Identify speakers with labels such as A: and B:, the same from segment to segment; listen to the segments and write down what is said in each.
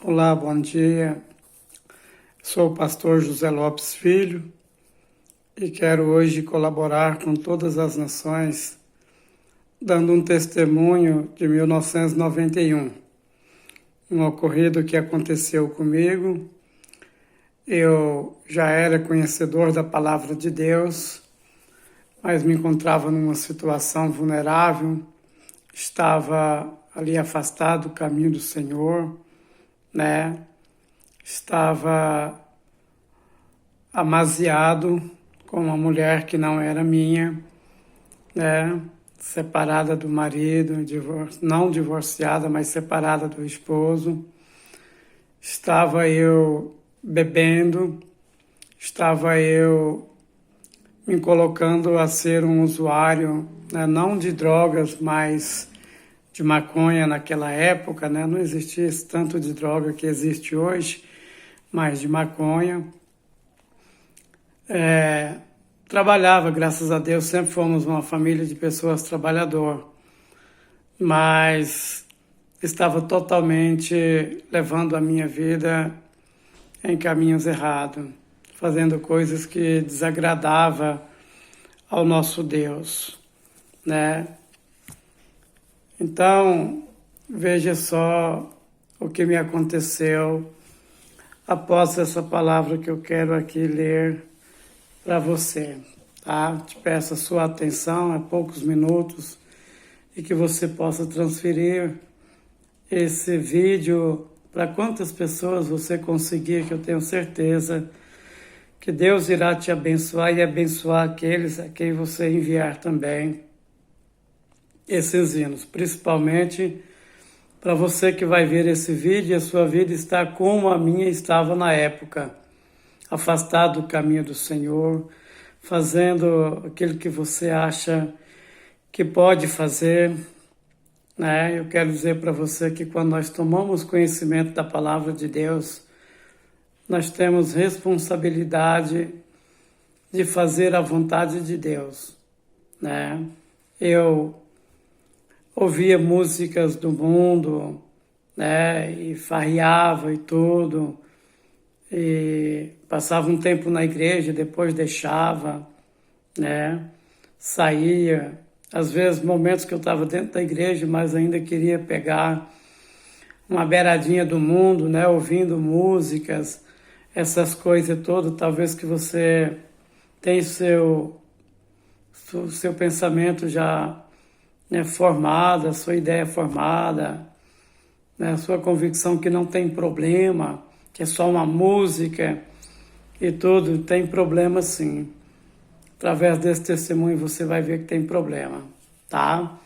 A: Olá, bom dia. Sou o pastor José Lopes Filho e quero hoje colaborar com todas as nações, dando um testemunho de 1991, um ocorrido que aconteceu comigo. Eu já era conhecedor da palavra de Deus, mas me encontrava numa situação vulnerável, estava ali afastado do caminho do Senhor, Estava amaziado com uma mulher que não era minha, Separada do marido, não divorciada, mas separada do esposo. Estava eu bebendo, estava eu me colocando a ser um usuário, não de drogas, mas de maconha naquela época, Não existia esse tanto de droga que existe hoje, mas de maconha. Trabalhava, graças a Deus, sempre fomos uma família de pessoas trabalhadoras, mas estava totalmente levando a minha vida em caminhos errados, fazendo coisas que desagradavam ao nosso Deus, Então, veja só o que me aconteceu após essa palavra que eu quero aqui ler para você, tá? Te peço a sua atenção, poucos minutos, e que você possa transferir esse vídeo para quantas pessoas você conseguir, que eu tenho certeza que Deus irá te abençoar e abençoar aqueles a quem você enviar também esses hinos, principalmente para você que vai ver esse vídeo e a sua vida está como a minha estava na época, afastado do caminho do Senhor, fazendo aquilo que você acha que pode fazer, Eu quero dizer para você que quando nós tomamos conhecimento da palavra de Deus, nós temos responsabilidade de fazer a vontade de Deus, Eu ouvia músicas do mundo, e farreava e tudo, e passava um tempo na igreja, depois deixava, Saía, às vezes momentos que eu estava dentro da igreja, mas ainda queria pegar uma beiradinha do mundo, ouvindo músicas, essas coisas todas, talvez que você tem seu pensamento já formada, a sua ideia formada, a sua convicção que não tem problema, que é só uma música e tudo, tem problema sim. Através desse testemunho você vai ver que tem problema, tá?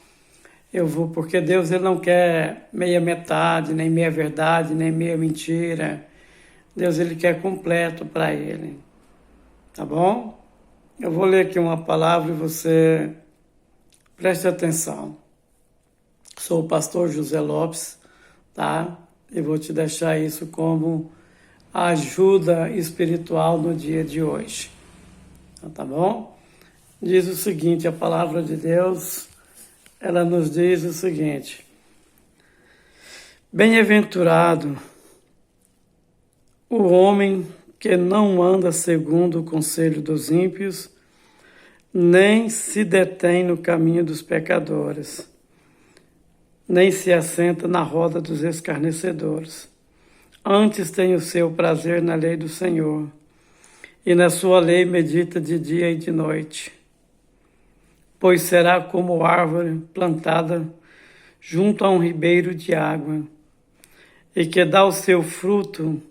A: Porque Deus ele não quer meia metade, nem meia verdade, nem meia mentira. Deus ele quer completo para ele, tá bom? Eu vou ler aqui uma palavra e você preste atenção. Sou o pastor José Lopes, tá? E vou te deixar isso como ajuda espiritual no dia de hoje. Tá bom? Diz o seguinte, a palavra de Deus, ela nos diz o seguinte: bem-aventurado o homem que não anda segundo o conselho dos ímpios, nem se detém no caminho dos pecadores, nem se assenta na roda dos escarnecedores. Antes tem o seu prazer na lei do Senhor, e na sua lei medita de dia e de noite. Pois será como árvore plantada junto a um ribeiro de água, e que dá o seu fruto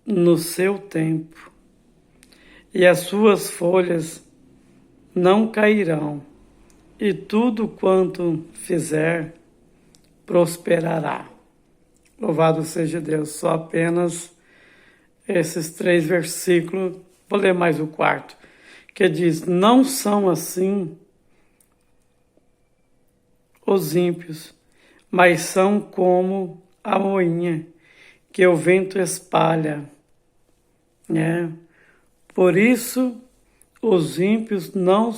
A: no seu tempo, e as suas folhas não cairão, e tudo quanto fizer prosperará. Louvado seja Deus. Só apenas esses 3 versículos. Vou ler mais o 4, que diz: não são assim os ímpios, mas são como a moinha que o vento espalha, Por isso os ímpios não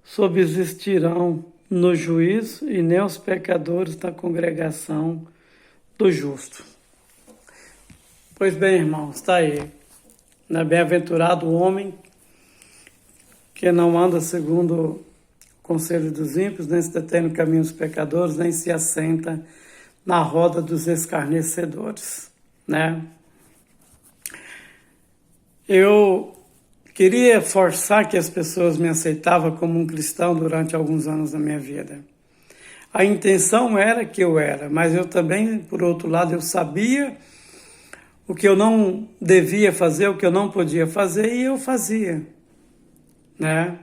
A: subsistirão no juízo, e nem os pecadores na congregação do justo. Pois bem, irmãos, está aí. Bem-aventurado o homem que não anda segundo o conselho dos ímpios, nem se detém no caminho dos pecadores, nem se assenta na roda dos escarnecedores, né? Eu queria forçar que as pessoas me aceitavam como um cristão durante alguns anos da minha vida. A intenção era que eu era, mas eu também, por outro lado, eu sabia o que eu não devia fazer, o que eu não podia fazer, e eu fazia, né?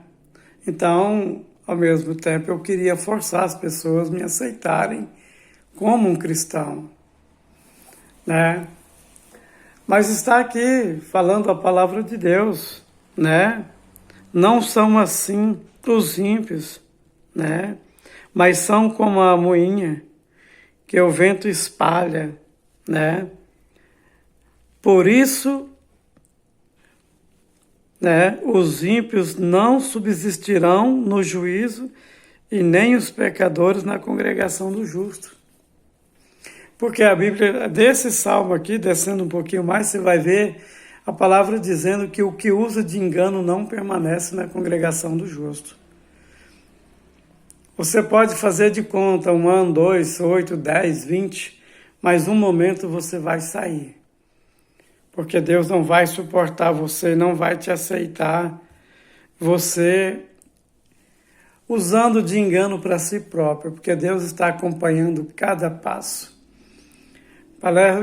A: Então, ao mesmo tempo, eu queria forçar as pessoas a me aceitarem como um cristão, né? Mas está aqui falando a palavra de Deus, né? Não são assim os ímpios, né? Mas são como a moinha que o vento espalha, né? Por isso, né, os ímpios não subsistirão no juízo e nem os pecadores na congregação do justo. Porque a Bíblia, desse salmo aqui, descendo um pouquinho mais, você vai ver a palavra dizendo que o que usa de engano não permanece na congregação do justo. Você pode fazer de conta 1 ano, 2, 8, 10, 20, mas um momento você vai sair. Porque Deus não vai suportar você, não vai te aceitar, você usando de engano para si próprio, porque Deus está acompanhando cada passo.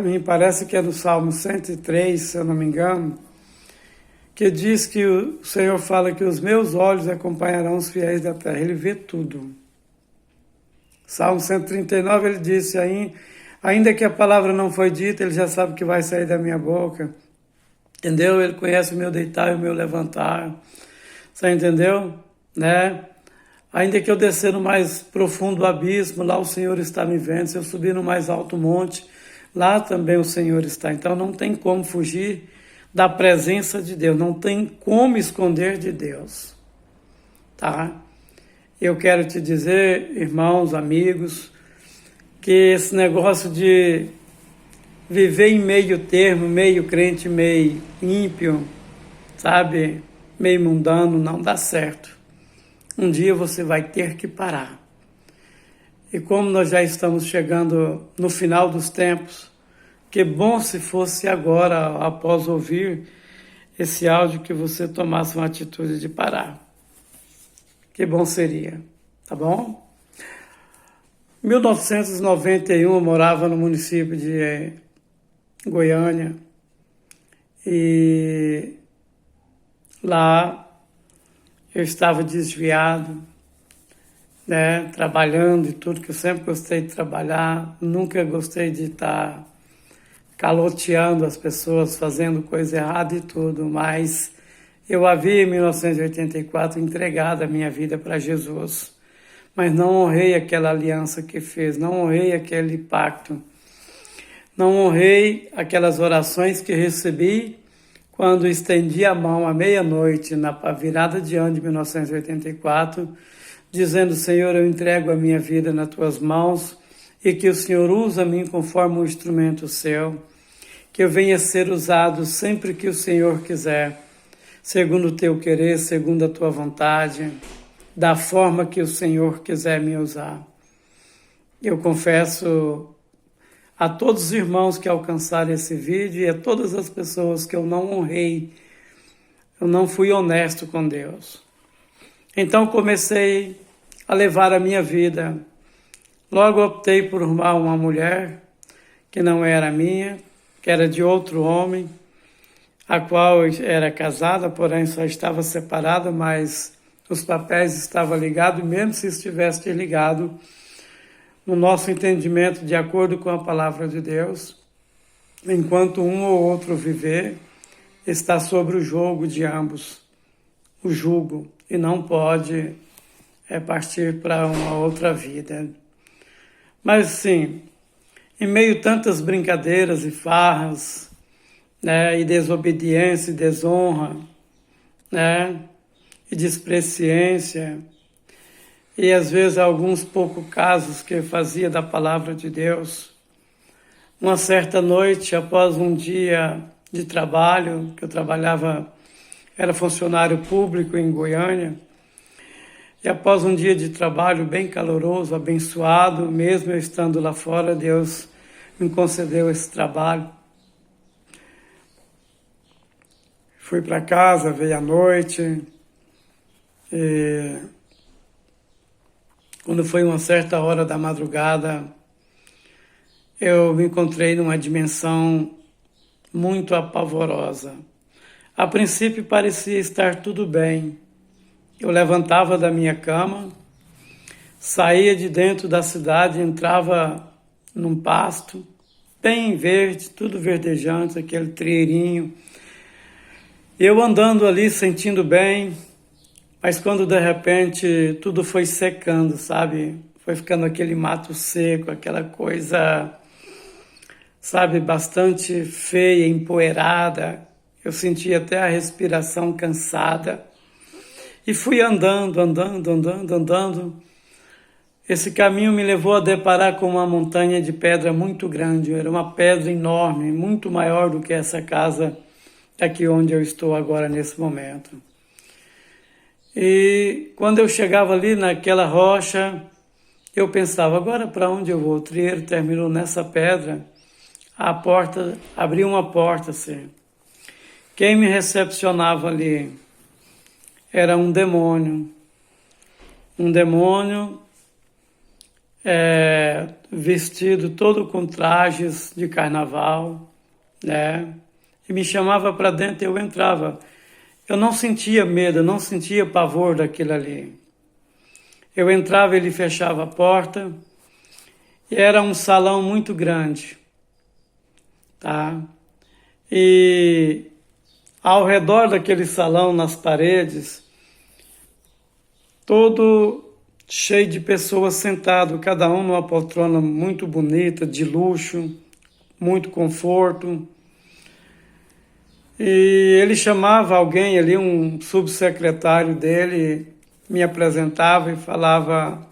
A: Me parece que é no Salmo 103, se eu não me engano, que diz que o Senhor fala que os meus olhos acompanharão os fiéis da terra. Ele vê tudo. Salmo 139, ele disse, ainda que a palavra não foi dita, ele já sabe o que vai sair da minha boca. Entendeu? Ele conhece o meu deitar e o meu levantar. Você entendeu? Né? Ainda que eu descer no mais profundo abismo, lá o Senhor está me vendo. Se eu subir no mais alto monte, lá também o Senhor está. Então não tem como fugir da presença de Deus. Não tem como esconder de Deus. Tá? Eu quero te dizer, irmãos, amigos, que esse negócio de viver em meio termo, meio crente, meio ímpio, sabe, meio mundano, não dá certo. Um dia você vai ter que parar. E como nós já estamos chegando no final dos tempos, que bom se fosse agora, após ouvir esse áudio, que você tomasse uma atitude de parar. Que bom seria, tá bom? Em 1991 eu morava no município de Goiânia e lá eu estava desviado, né, trabalhando e tudo, que eu sempre gostei de trabalhar, nunca gostei de estar caloteando as pessoas, fazendo coisa errada e tudo, mas eu havia em 1984 entregado a minha vida para Jesus, mas não honrei aquela aliança que fez, não honrei aquele pacto, não honrei aquelas orações que recebi quando estendi a mão à meia-noite, na virada de ano de 1984, dizendo, Senhor, eu entrego a minha vida nas tuas mãos e que o Senhor usa a mim conforme um instrumento seu, que eu venha ser usado sempre que o Senhor quiser, segundo o teu querer, segundo a tua vontade, da forma que o Senhor quiser me usar. Eu confesso a todos os irmãos que alcançaram esse vídeo e a todas as pessoas que eu não honrei, eu não fui honesto com Deus. Então comecei a levar a minha vida. Logo optei por arrumar uma mulher que não era minha, que era de outro homem, a qual era casada, porém só estava separada, mas os papéis estavam ligados, e mesmo se estivesse ligado, no nosso entendimento, de acordo com a palavra de Deus, enquanto um ou outro viver, está sobre o jogo de ambos, o jugo, e não pode partir para uma outra vida. Mas sim, em meio a tantas brincadeiras e farras, né, e desobediência e desonra, né, e despreciência, e às vezes alguns poucos casos que fazia da palavra de Deus, Uma certa noite, após um dia de trabalho, que eu trabalhava, era funcionário público em Goiânia, e após um dia de trabalho bem caloroso, abençoado, mesmo eu estando lá fora, Deus me concedeu esse trabalho. Fui para casa, veio à noite, e quando foi uma certa hora da madrugada, eu me encontrei numa dimensão muito apavorosa. A princípio parecia estar tudo bem. Eu levantava da minha cama, saía de dentro da cidade, entrava num pasto, bem verde, tudo verdejante, aquele trieirinho. Eu andando ali, sentindo bem, mas quando de repente tudo foi secando, sabe? Foi ficando aquele mato seco, aquela coisa, sabe, bastante feia, empoeirada. Eu senti até a respiração cansada. E fui andando. Esse caminho me levou a deparar com uma montanha de pedra muito grande. Era uma pedra enorme, muito maior do que essa casa aqui onde eu estou agora nesse momento. E quando eu chegava ali naquela rocha, eu pensava, agora para onde eu vou? O trieiro terminou nessa pedra. A porta, abriu uma porta assim. Quem me recepcionava ali era um demônio. Um demônio vestido todo com trajes de carnaval, né? E me chamava para dentro e eu entrava. Eu não sentia medo, eu não sentia pavor daquilo ali. Eu entrava, ele fechava a porta e era um salão muito grande, tá? E ao redor daquele salão, nas paredes, todo cheio de pessoas sentadas, cada um numa poltrona muito bonita, de luxo, muito conforto. E ele chamava alguém ali, um subsecretário dele, me apresentava e falava,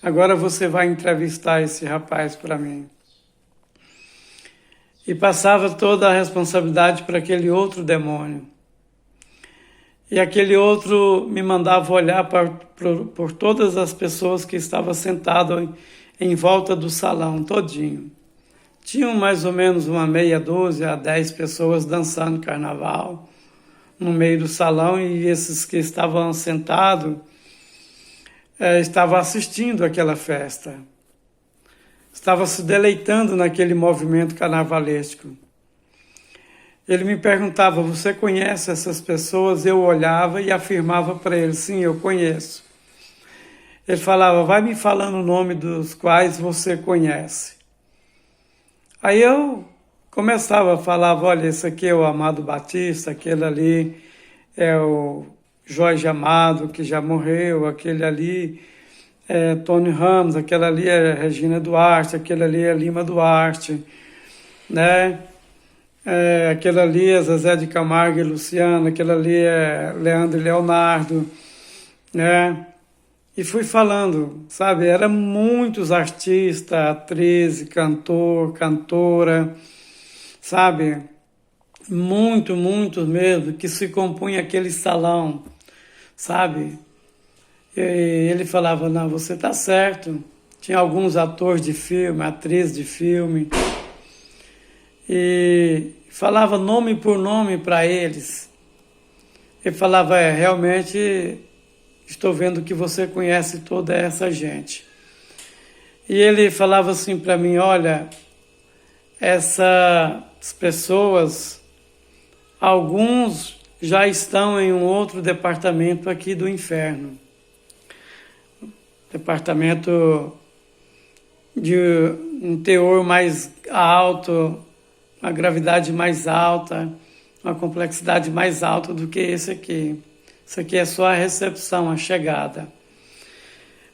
A: agora você vai entrevistar esse rapaz para mim. E passava toda a responsabilidade para aquele outro demônio. E aquele outro me mandava olhar por todas as pessoas que estavam sentadas em volta do salão todinho. Tinham mais ou menos uma meia dúzia a 10 pessoas dançando carnaval no meio do salão, e esses que estavam sentados estavam assistindo aquela festa. Estavam se deleitando naquele movimento carnavalesco. Ele me perguntava, você conhece essas pessoas? Eu olhava e afirmava para ele, sim, eu conheço. Ele falava, vai me falando o nome dos quais você conhece. Aí eu começava a falar, olha, esse aqui é o Amado Batista, aquele ali é o Jorge Amado, que já morreu, aquele ali é Tony Ramos, aquele ali é Regina Duarte, aquele ali é Lima Duarte, né? Aquele ali é Zezé de Camargo e Luciano, aquele ali é Leandro e Leonardo, né? E fui falando, sabe? Eram muitos artistas, atrizes, cantor, cantora, sabe? Muitos mesmo, que se compunha aquele salão, sabe? E ele falava, não, você tá certo. Tinha alguns atores de filme, atrizes de filme, e falava nome por nome para eles. Ele falava, realmente estou vendo que você conhece toda essa gente. E ele falava assim para mim, olha, essas pessoas, alguns já estão em um outro departamento aqui do inferno. Departamento de um teor mais alto, uma gravidade mais alta, uma complexidade mais alta do que esse aqui. Isso aqui é só a recepção, a chegada.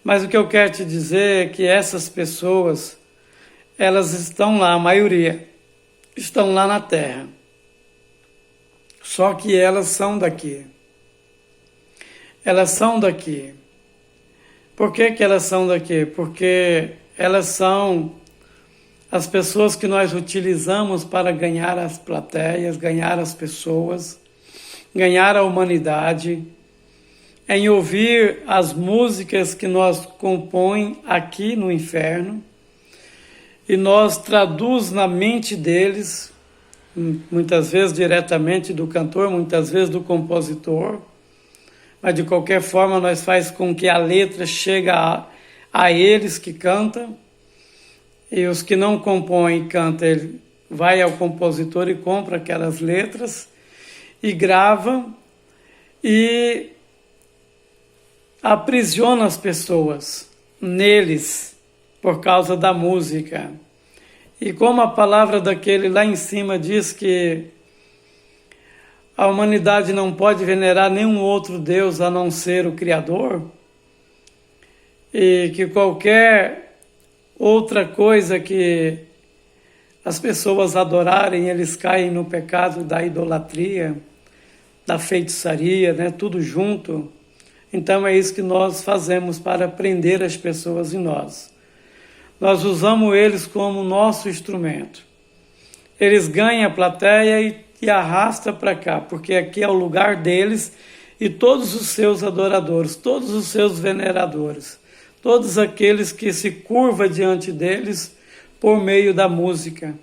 A: Mas o que eu quero te dizer é que essas pessoas, elas estão lá, a maioria, estão lá na Terra. Só que elas são daqui. Elas são daqui. Por que elas são daqui? Porque elas são as pessoas que nós utilizamos para ganhar as plateias, ganhar as pessoas, ganhar a humanidade, em ouvir as músicas que nós compõem aqui no inferno, e nós traduz na mente deles, muitas vezes diretamente do cantor, muitas vezes do compositor, mas de qualquer forma nós faz com que a letra chegue a eles que cantam, e os que não compõem e cantam, ele vai ao compositor e compra aquelas letras e grava e aprisiona as pessoas neles por causa da música. E como a palavra daquele lá em cima diz que a humanidade não pode venerar nenhum outro Deus a não ser o Criador, e que qualquer outra coisa que as pessoas adorarem, eles caem no pecado da idolatria, da feitiçaria, né? Tudo junto. Então é isso que nós fazemos para prender as pessoas em nós. Nós usamos eles como nosso instrumento. Eles ganham a plateia e arrastam para cá, porque aqui é o lugar deles e todos os seus adoradores, todos os seus veneradores, todos aqueles que se curvam diante deles por meio da música.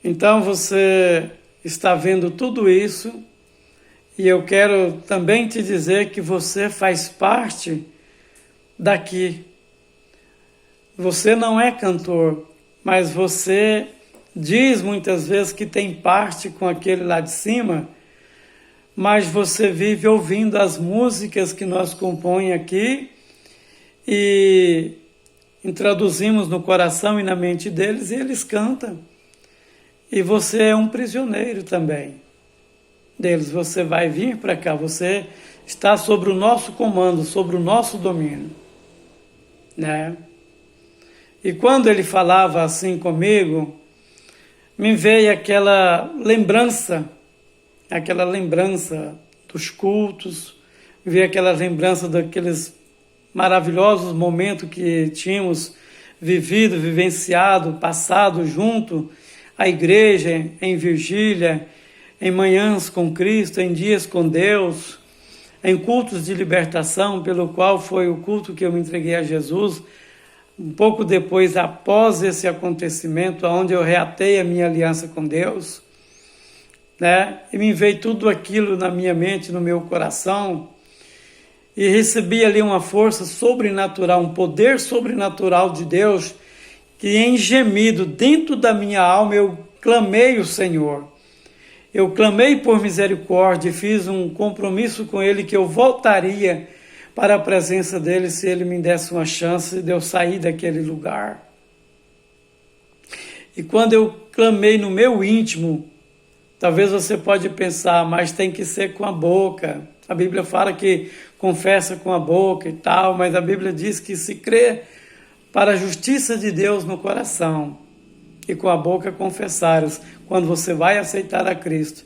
A: Então você está vendo tudo isso, e eu quero também te dizer que você faz parte daqui. Você não é cantor, mas você diz muitas vezes que tem parte com aquele lá de cima, mas você vive ouvindo as músicas que nós compõem aqui e introduzimos no coração e na mente deles, e eles cantam. E você é um prisioneiro também deles. Você vai vir para cá, você está sobre o nosso comando, sobre o nosso domínio, né? E quando ele falava assim comigo, me veio aquela lembrança dos cultos, me veio aquela lembrança daqueles maravilhosos momentos que tínhamos vivido, vivenciado, passado junto à igreja, em vigília, em manhãs com Cristo, em dias com Deus, em cultos de libertação, pelo qual foi o culto que eu me entreguei a Jesus, um pouco depois, após esse acontecimento, onde eu reatei a minha aliança com Deus, né? E me veio tudo aquilo na minha mente, no meu coração, e recebi ali uma força sobrenatural, um poder sobrenatural de Deus, que em gemido dentro da minha alma eu clamei o Senhor. Eu clamei por misericórdia e fiz um compromisso com Ele que eu voltaria para a presença dEle se Ele me desse uma chance de eu sair daquele lugar. E quando eu clamei no meu íntimo, talvez você pode pensar, mas tem que ser com a boca. A Bíblia fala que confessa com a boca e tal, mas a Bíblia diz que se crê para a justiça de Deus no coração e com a boca confessares, quando você vai aceitar a Cristo.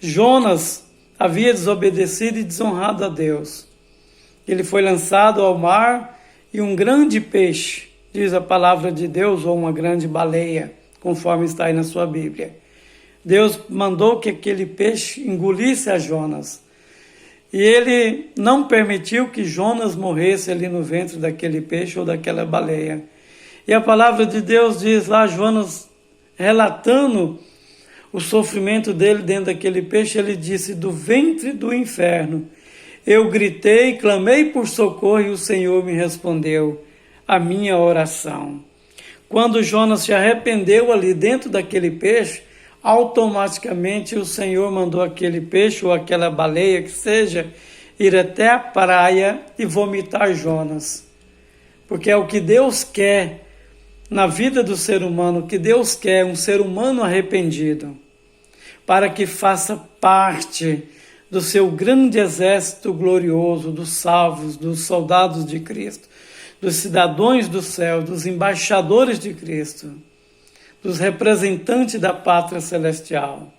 A: Jonas havia desobedecido e desonrado a Deus. Ele foi lançado ao mar e um grande peixe, diz a palavra de Deus, ou uma grande baleia, conforme está aí na sua Bíblia. Deus mandou que aquele peixe engolisse a Jonas. E ele não permitiu que Jonas morresse ali no ventre daquele peixe ou daquela baleia. E a palavra de Deus diz lá, Jonas relatando o sofrimento dele dentro daquele peixe, ele disse, do ventre do inferno, eu gritei, clamei por socorro e o Senhor me respondeu a minha oração. Quando Jonas se arrependeu ali dentro daquele peixe, automaticamente o Senhor mandou aquele peixe ou aquela baleia que seja ir até a praia e vomitar Jonas. Porque é o que Deus quer na vida do ser humano, o que Deus quer, um ser humano arrependido, para que faça parte do seu grande exército glorioso, dos salvos, dos soldados de Cristo, dos cidadãos do céu, dos embaixadores de Cristo, dos representantes da pátria celestial.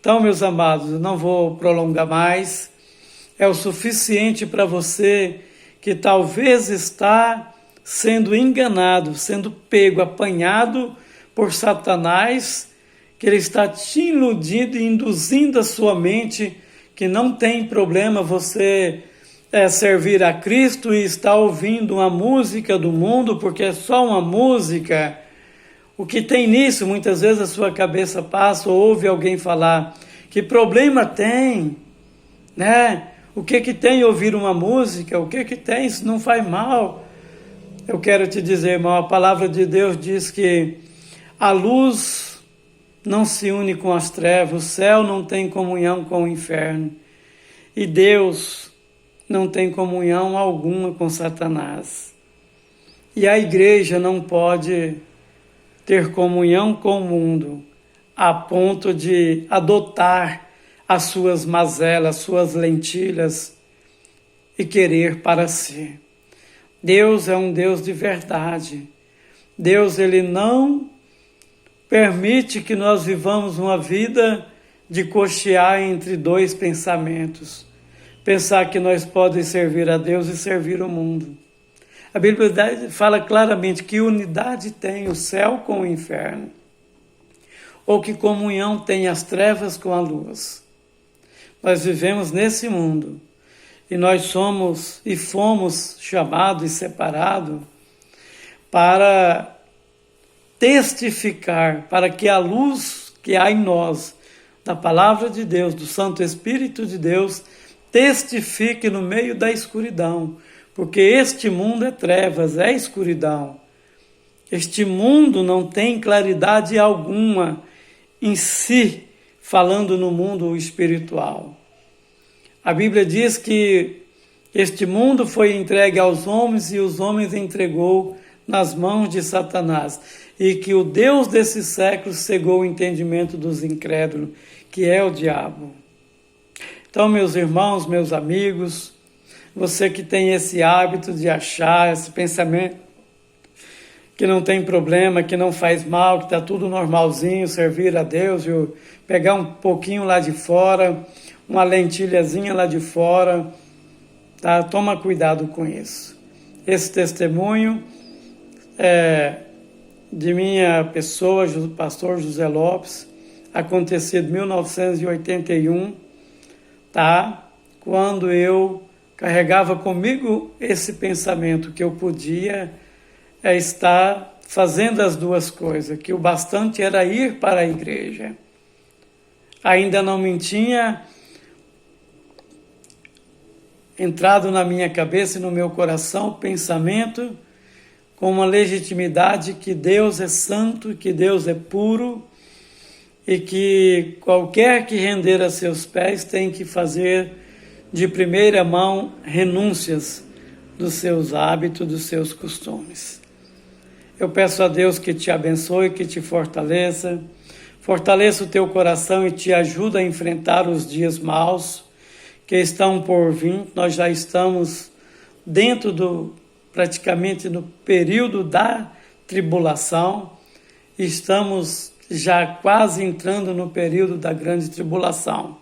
A: Então, meus amados, eu não vou prolongar mais, é o suficiente para você que talvez está sendo enganado, sendo pego, apanhado por Satanás, que ele está te iludindo e induzindo a sua mente que não tem problema você servir a Cristo e estar ouvindo uma música do mundo, porque é só uma música. O que tem nisso, muitas vezes a sua cabeça passa ou ouve alguém falar, que problema tem, né? O que tem ouvir uma música? O que tem? Isso não faz mal. Eu quero te dizer, irmão, a palavra de Deus diz que a luz não se une com as trevas, o céu não tem comunhão com o inferno, e Deus não tem comunhão alguma com Satanás. E a igreja não pode ter comunhão com o mundo, a ponto de adotar as suas mazelas, suas lentilhas e querer para si. Deus é um Deus de verdade. Deus, ele não permite que nós vivamos uma vida de cochear entre dois pensamentos. Pensar que nós podemos servir a Deus e servir o mundo. A Bíblia fala claramente que unidade tem o céu com o inferno, ou que comunhão tem as trevas com a luz. Nós vivemos nesse mundo e nós somos e fomos chamados e separados para testificar, para que a luz que há em nós, da palavra de Deus, do Santo Espírito de Deus, testifique no meio da escuridão, porque este mundo é trevas, é escuridão. Este mundo não tem claridade alguma em si, falando no mundo espiritual. A Bíblia diz que este mundo foi entregue aos homens e os homens entregou nas mãos de Satanás, e que o Deus desse século cegou o entendimento dos incrédulos, que é o diabo. Então, meus irmãos, meus amigos, você que tem esse hábito de achar, esse pensamento que não tem problema, que não faz mal, que está tudo normalzinho, servir a Deus, viu? Pegar um pouquinho lá de fora, uma lentilhazinha lá de fora, tá? Toma cuidado com isso. Esse testemunho é de minha pessoa, pastor José Lopes, acontecido em 1981, tá? Quando eu carregava comigo esse pensamento que eu podia estar fazendo as duas coisas, que o bastante era ir para a igreja. Ainda não me tinha entrado na minha cabeça e no meu coração o pensamento com uma legitimidade que Deus é santo, que Deus é puro e que qualquer que render a seus pés tem que fazer de primeira mão renúncias dos seus hábitos, dos seus costumes. Eu peço a Deus que te abençoe, que te fortaleça o teu coração e te ajude a enfrentar os dias maus que estão por vir. Nós já estamos praticamente no período da tribulação, estamos já quase entrando no período da grande tribulação.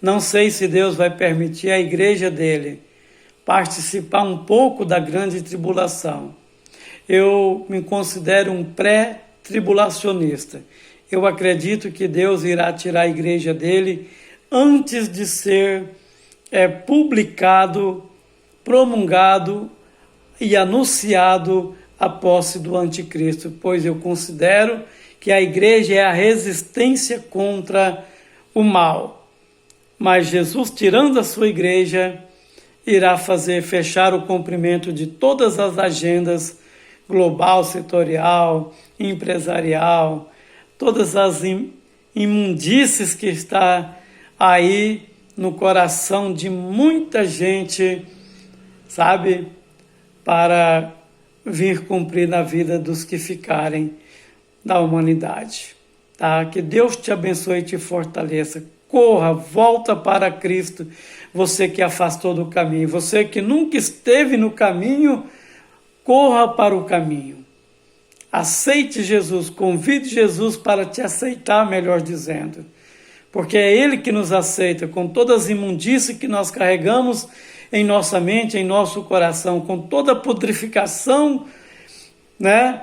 A: Não sei se Deus vai permitir a igreja dele participar um pouco da grande tribulação. Eu me considero um pré-tribulacionista. Eu acredito que Deus irá tirar a igreja dele antes de ser publicado, promulgado e anunciado a posse do anticristo, pois eu considero que a igreja é a resistência contra o mal. Mas Jesus, tirando a sua igreja, irá fechar o cumprimento de todas as agendas global, setorial, empresarial, todas as imundícies que está aí no coração de muita gente, sabe, para vir cumprir na vida dos que ficarem da humanidade. Tá? Que Deus te abençoe e te fortaleça. Corra, volta para Cristo, você que afastou do caminho, você que nunca esteve no caminho, corra para o caminho. Aceite Jesus, convide Jesus para te aceitar, melhor dizendo. Porque é Ele que nos aceita, com todas as imundícias que nós carregamos, em nossa mente, em nosso coração, com toda a pudrificação, né,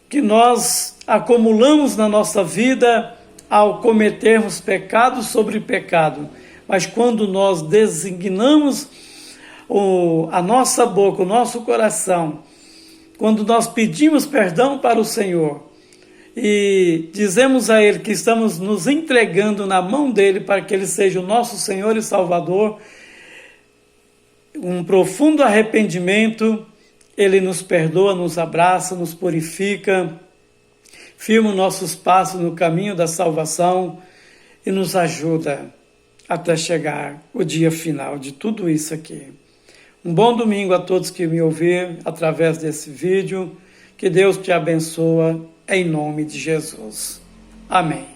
A: que nós acumulamos na nossa vida ao cometermos pecado sobre pecado. Mas quando nós designamos a nossa boca, o nosso coração, quando nós pedimos perdão para o Senhor e dizemos a Ele que estamos nos entregando na mão dEle para que Ele seja o nosso Senhor e Salvador, um profundo arrependimento, Ele nos perdoa, nos abraça, nos purifica, firma nossos passos no caminho da salvação e nos ajuda até chegar o dia final de tudo isso aqui. Um bom domingo a todos que me ouviram através desse vídeo. Que Deus te abençoe em nome de Jesus. Amém.